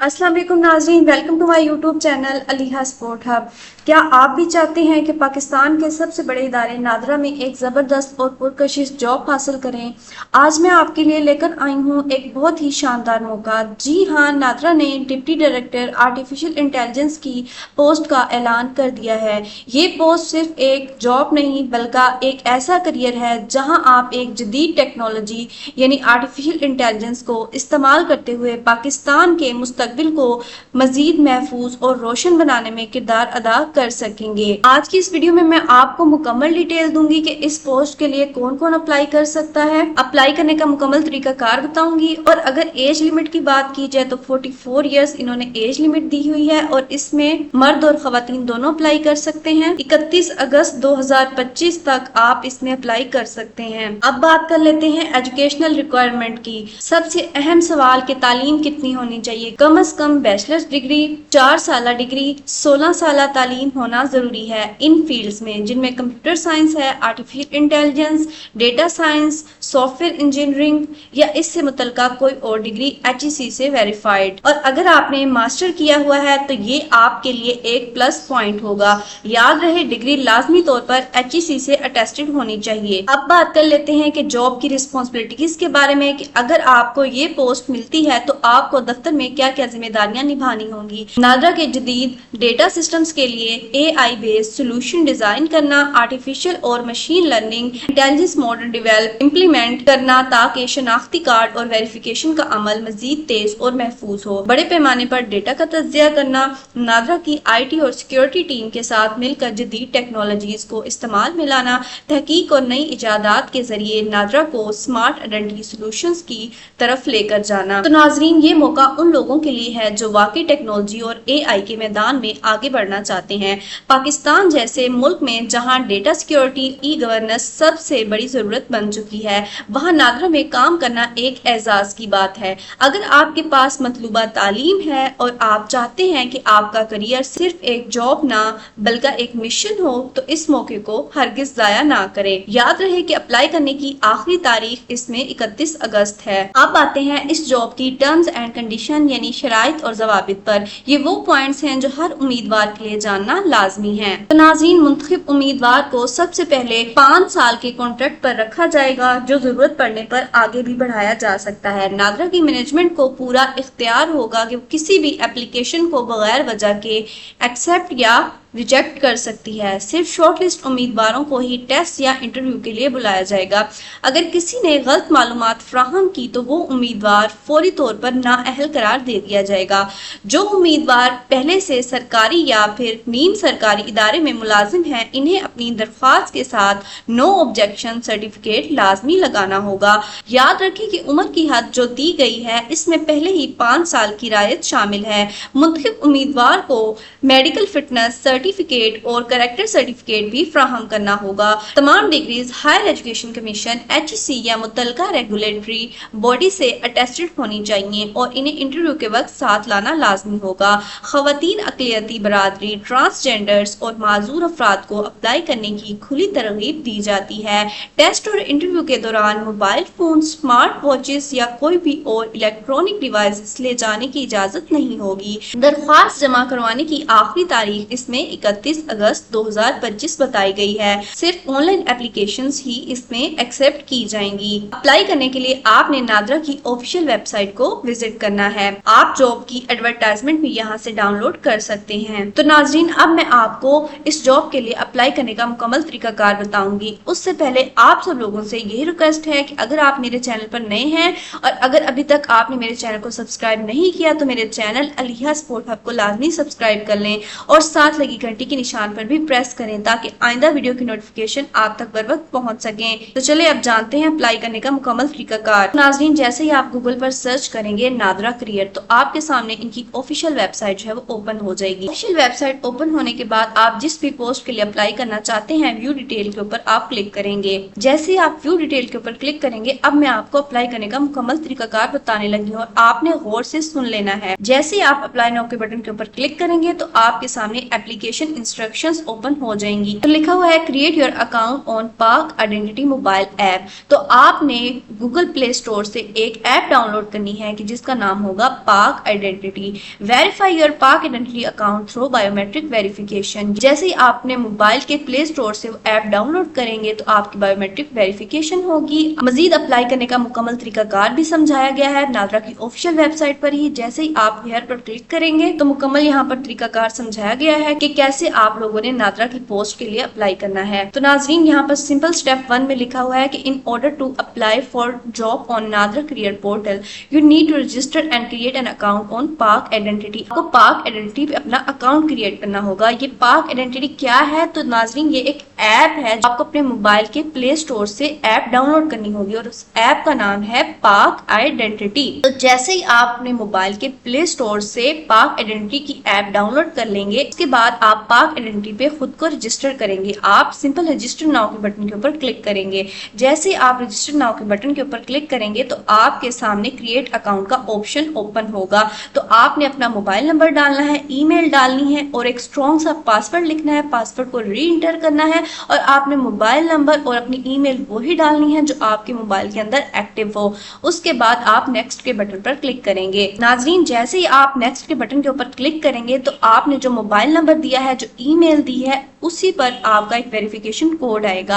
अस्सलाम वालेकुम नाज़रीन, welcome to my YouTube channel Aliha sport hub. क्या आप भी चाहते हैं कि पाकिस्तान के सबसे बड़े इदारे नादरा में एक ज़बरदस्त और पुरकशिश जॉब हासिल करें? आज मैं आपके लिए लेकर आई हूँ एक बहुत ही शानदार मौका। जी हाँ, नादरा ने डिप्टी डायरेक्टर आर्टिफिशियल इंटेलिजेंस की पोस्ट का ऐलान कर दिया है। ये पोस्ट सिर्फ एक जॉब नहीं बल्कि एक ऐसा करियर है जहाँ आप एक जदीद टेक्नोलॉजी यानी आर्टिफिशियल इंटेलिजेंस को इस्तेमाल करते हुए पाकिस्तान के मुस्तकबिल को मजीद महफूज और रोशन बनाने में किरदार अदा कर सकेंगे। आज की इस वीडियो में मैं आपको मुकम्मल डिटेल दूंगी कि इस पोस्ट के लिए कौन कौन अप्लाई कर सकता है, अप्लाई करने का मुकम्मल तरीका कार बताऊंगी। और अगर एज लिमिट की बात की जाए तो 44 इयर्स इन्होंने एज लिमिट दी हुई है और इसमें मर्द और खवातीन दोनों अप्लाई कर सकते हैं। 31 अगस्त 2025 तक आप इसमें अप्लाई कर सकते हैं। अब बात कर लेते हैं एजुकेशनल रिक्वायरमेंट की। सबसे अहम सवाल कि तालीम कितनी होनी चाहिए। कम से कम बैचलर्स डिग्री, 4 साल डिग्री, 16 साल तालीम होना जरूरी है इन फील्ड्स में जिनमें कंप्यूटर साइंस है, artificial intelligence, data science, software engineering या इससे मुतल्लिका कोई और डिग्री HEC से वेरीफाइड। और अगर आपने मास्टर किया हुआ है तो ये आपके लिए एक प्लस पॉइंट होगा। याद रहे, डिग्री लाजमी तौर पर HEC से अटेस्टेड होनी चाहिए। अब बात कर लेते हैं कि जॉब की रिस्पॉन्सिबिलिटीज के बारे में कि अगर आपको ये पोस्ट मिलती है तो आपको दफ्तर में क्या क्या जिम्मेदारियां निभानी होंगी। नादरा के जदीद डेटा सिस्टम्स के लिए AI बेस्ड सोल्यूशन डिजाइन करना, आर्टिफिशियल और machine learning intelligence model develop implement करना ताकि शनाख्ती कार्ड और वेरिफिकेशन का अमल मजीद तेज और महफूज हो। बड़े पैमाने पर डेटा का तज्जिया करना, नादरा की IT और सिक्योरिटी टीम के साथ मिलकर जदीद टेक्नोलॉजीज को इस्तेमाल में लाना, तहकीक और नई इजादात के जरिए नादरा को स्मार्ट आइडेंटिटी सॉल्यूशंस की तरफ लेकर जाना। तो नाजरीन, ये मौका उन लोगों के लिए है जो वाकई टेक्नोलॉजी और AI के मैदान में आगे बढ़ना चाहते हैं। पाकिस्तान जैसे मुल्क में जहां डेटा सिक्योरिटी, ई गवर्नेंस सबसे बड़ी जरूरत बन चुकी है, वहां नादरा में काम करना एक एजाज की बात है। अगर आपके पास मतलूबा तालीम है और आप चाहते हैं कि आपका करियर सिर्फ एक जॉब ना बल्कि एक मिशन हो तो इस मौके को हरगिज जाया ना करें। याद रहे कि अप्लाई करने की आखिरी तारीख इसमें 31 अगस्त है। अब आते हैं इस जॉब की टर्म्स एंड कंडीशन यानी शराइत और जवाबित पर। ये वो पॉइंट्स हैं जो हर उम्मीदवार के लिए जानना लाजमी है। तो नाज़रीन, मुंतखब उम्मीदवार को सबसे पहले 5 साल के कॉन्ट्रैक्ट पर रखा जाएगा जो जरूरत पड़ने पर आगे भी बढ़ाया जा सकता है। नादरा की मैनेजमेंट को पूरा इख्तियार होगा कि किसी भी एप्लीकेशन को बगैर वजह के एक्सेप्ट या रिजेक्ट कर सकती है। सिर्फ शॉर्टलिस्ट उम्मीदवारों को ही टेस्ट या इंटरव्यू के लिए बुलाया जाएगा। अगर किसी ने गलत मालूमात फ्राहम की तो वो उम्मीदवार फौरी तौर पर नाअहल करार दे दिया जाएगा। जो उम्मीदवार पहले से सरकारी या फिर नीम सरकारी इदारे में मुलाजिम है, इन्हें अपनी दरख्वास्त के साथ नो ऑब्जेक्शन सर्टिफिकेट लाजमी लगाना होगा। याद रखें कि उम्र की हद जो दी गई है इसमें पहले ही 5 साल की रायत शामिल है। मुंतखब उम्मीदवार को मेडिकल फिटनेस सर्टिफिकेट और कैरेक्टर सर्टिफिकेट भी फ्राहम करना होगा। तमाम degrees higher education commission HEC या मुतल्लिका रेगुलेटरी बॉडी से अटेस्टेड होनी चाहिए और इन्हें इंटरव्यू के वक्त साथ लाना लाजमी होगा। खवातीन, अक़लियती बरादरी, ट्रांसजेंडर्स और माजूर अफराद को अप्लाई करने की खुली तरगीब दी जाती है। टेस्ट और इंटरव्यू के दौरान मोबाइल फोन, स्मार्ट वॉचेस या कोई भी और इलेक्ट्रॉनिक डिवाइसेस ले जाने की इजाजत नहीं होगी। दरख्वास्त जमा करवाने की आखिरी तारीख इसमें 31 अगस्त 2025 बताई गई है। सिर्फ ऑनलाइन एप्लीकेशंस ही इसमें एक्सेप्ट की जाएंगी। अप्लाई करने के लिए आपने नादरा की ऑफिशियल वेबसाइट को विजिट करना है। आप जॉब की एडवर्टाइजमेंट भी यहाँ से डाउनलोड कर सकते हैं। तो नाजरीन, अब मैं आपको इस जॉब के लिए अप्लाई करने का मुकम्मल तरीकाकार बताऊंगी। उससे पहले आप सब लोगों से यही रिक्वेस्ट है कि अगर आप मेरे चैनल पर नए हैं और अगर अभी तक आपने मेरे चैनल को सब्सक्राइब नहीं किया तो मेरे चैनल अलीहा स्पोर्ट हब को लाजमी सब्सक्राइब कर लें और साथ लगी घंटी के निशान पर भी प्रेस करें ताकि आइंदा वीडियो की नोटिफिकेशन आप तक बर वक्त पहुंच सके। तो चले अब जानते हैं अप्लाई करने का मुकम्मल तरीकाकार। नाज़रीन, जैसे ही आप गूगल पर सर्च करेंगे नादरा करियर तो आपके सामने इनकी ऑफिशियल वेबसाइट जो है वो ओपन हो जाएगी। ऑफिशियल वेबसाइट ओपन होने के बाद आप जिस भी पोस्ट के लिए अप्लाई करना चाहते हैं व्यू डिटेल के ऊपर आप क्लिक करेंगे। जैसे ही आप व्यू डिटेल के ऊपर क्लिक करेंगे, अब मैं आपको अप्लाई करने का मुकम्मल तरीकाकार बताने लगी हूँ और आपने गौर से सुन लेना है। जैसे ही आप अप्लाई नाउ के बटन के ऊपर क्लिक करेंगे तो आपके सामने एप्लीकेशन एप्लीकेशन इंस्ट्रक्शंस ओपन हो जाएंगी। तो लिखा हुआ है create your account on Pak identity mobile app. तो आपने गूगल प्ले स्टोर से एक ऐप डाउनलोड करनी है कि जिसका नाम होगा पाक identity. Verify your Pak identity account through biometric verification. जैसे ही आपने मोबाइल के प्ले स्टोर से ऐप डाउनलोड करेंगे तो आपकी बायोमेट्रिक वेरिफिकेशन होगी। मजीद अप्लाई करने का मुकम्मल तरीकाकार भी समझाया गया है नादरा की ऑफिशियल वेबसाइट पर ही। जैसे ही आप हेयर पर क्लिक करेंगे तो मुकम्मल यहाँ पर तरीकाकार समझाया गया है कि कैसे आप लोगों ने नादरा की पोस्ट के लिए अप्लाई करना है। तो नाजरीन यहाँ पर सिंपल स्टेप 1 में लिखा हुआ है कि in order to apply for job on NADRA career portal you need to register and create an account on Pak identity. आपको पाक आइडेंटिटी पे अपना अकाउंट क्रिएट करना होगा। ये पाक आइडेंटिटी क्या है? तो नाजरीन ये एक ऐप है जो आपको अपने मोबाइल के प्ले स्टोर से ऐप डाउनलोड करनी होगी और उस ऐप का नाम है पाक आइडेंटिटी। तो जैसे ही आप अपने मोबाइल के प्ले स्टोर से पाक आइडेंटिटी की ऐप डाउनलोड कर लेंगे उसके बाद आप पाक आइडेंटिटी पे खुद को रजिस्टर करेंगे। आप सिंपल रजिस्टर नाउ के बटन के ऊपर क्लिक करेंगे। जैसे ही आप रजिस्टर नाउ के बटन के ऊपर क्लिक करेंगे तो आपके सामने क्रिएट अकाउंट का ऑप्शन ओपन होगा। तो आपने अपना मोबाइल नंबर डालना है, ईमेल डालनी है और एक स्ट्रॉन्ग सा पासवर्ड लिखना है। पासवर्ड को री इंटर करना है और आपने मोबाइल नंबर और अपनी ईमेल वही डालनी है जो आपके मोबाइल के अंदर एक्टिव हो। उसके बाद आप नेक्स्ट के बटन पर क्लिक करेंगे। नाजरीन जैसे ही आप नेक्स्ट के बटन के ऊपर क्लिक करेंगे तो आपने जो मोबाइल नंबर दिया है, जो ईमेल दी है, उसी पर आपका एक वेरिफिकेशन कोड आएगा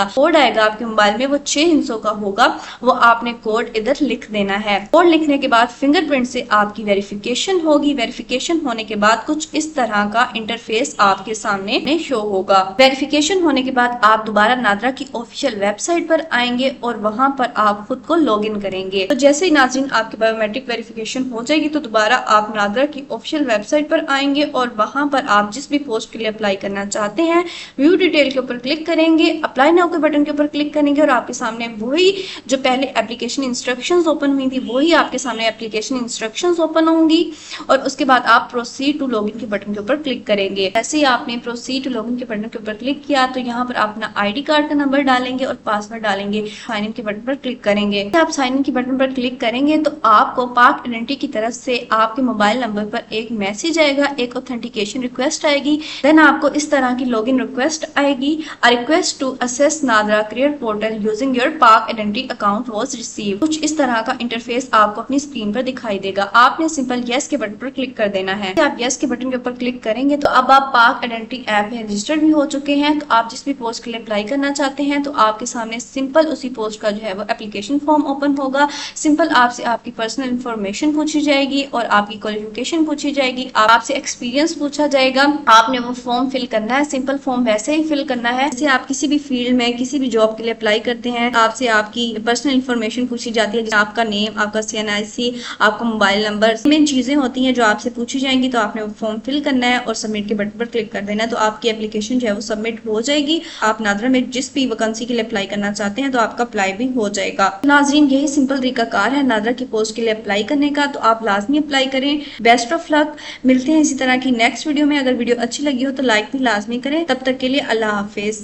आपके मोबाइल में। वो 6 हिस्सों का होगा। वो आपने कोड इधर लिख देना है। कोड लिखने के बाद फिंगरप्रिंट से आपकी वेरिफिकेशन होगी। वेरिफिकेशन होने के बाद कुछ इस तरह का इंटरफेस आपके सामने शो होगा। वेरिफिकेशन होने के बाद आप दोबारा नादरा की ऑफिशियल वेबसाइट पर आएंगे और वहां पर आप खुद को लॉग इन करेंगे। तो जैसे ही नाज़रीन आपकी बायोमेट्रिक वेरिफिकेशन हो जाएगी तो दोबारा आप नादरा की ऑफिशियल वेबसाइट पर आएंगे और वहां पर आप जिस भी पोस्ट के लिए अप्लाई करना चाहते हैं व्यू डिटेल के ऊपर क्लिक करेंगे, अप्लाई नाउ के बटन के ऊपर क्लिक करेंगे और आपके सामने वही जो पहले एप्लीकेशन इंस्ट्रक्शंस ओपन हुई थी वही आपके सामने एप्लीकेशन इंस्ट्रक्शंस ओपन होंगी और उसके बाद आप प्रोसीड टू लॉगिन के बटन के ऊपर क्लिक करेंगे। ऐसे ही आपने प्रोसीड टू लॉगिन के बटन के ऊपर क्लिक किया तो यहाँ पर आप अपना आईडी कार्ड का नंबर डालेंगे और पासवर्ड डालेंगे। साइन इन के बटन पर क्लिक करेंगे। आप साइन इन के बटन पर क्लिक करेंगे तो आपको पाक आइडेंटिटी की तरफ से आपके मोबाइल नंबर पर एक मैसेज आएगा, एक ऑथेंटिकेशन रिक्वेस्ट आएगी। देन आपको इस तरह की लॉगिन रिक्वेस्ट आएगी, a request to access NADRA career portal using your Pak identity account was received. कुछ इस तरह का इंटरफेस आपको अपनी स्क्रीन पर दिखाई देगा। आपने सिंपल यस के बटन पर क्लिक कर देना है। आप यस के बटन के ऊपर क्लिक करेंगे तो अब आप पाक आइडेंटिटी ऐप में रजिस्टर्ड भी हो चुके हैं। तो आप जिस भी पोस्ट के लिए अप्लाई करना चाहते हैं तो आपके सामने सिंपल उसी पोस्ट का जो है वो एप्लीकेशन फॉर्म ओपन होगा। सिंपल आपसे आपकी पर्सनल इंफॉर्मेशन पूछी जाएगी और आपकी क्वालिफिकेशन पूछी जाएगी, आपसे एक्सपीरियंस पूछा जाएगा। आपने वो फॉर्म फिल करना है। सिंपल फॉर्म वैसे ही फिल करना है जैसे आप किसी भी फील्ड में किसी भी जॉब के लिए अप्लाई करते हैं। आपसे आपकी पर्सनल इंफॉर्मेशन पूछी जाती है, आपका नेम, आपका CNIC, आपका मोबाइल नंबर, मेन चीजें होती हैं जो आपसे पूछी जाएंगी। तो आपने वो फॉर्म फिल करना है और सबमिट के बटन पर क्लिक कर देना है। तो आपकी एप्लीकेशन जो है वो सबमिट हो जाएगी। आप नादरा में जिस भी वैकेंसी के लिए अप्लाई करना चाहते हैं तो आपका अप्लाई भी हो जाएगा। नाजरीन यही सिंपल तरीकाकार है नादरा की पोस्ट के लिए अप्लाई करने का। तो आप लाजमी अप्लाई करें। Best of luck. मिलते हैं इसी तरह की नेक्स्ट वीडियो में। अगर वीडियो अच्छी लगी हो तो लाइक भी लाजमी करें। तब तक के लिए अल्लाह हाफिज।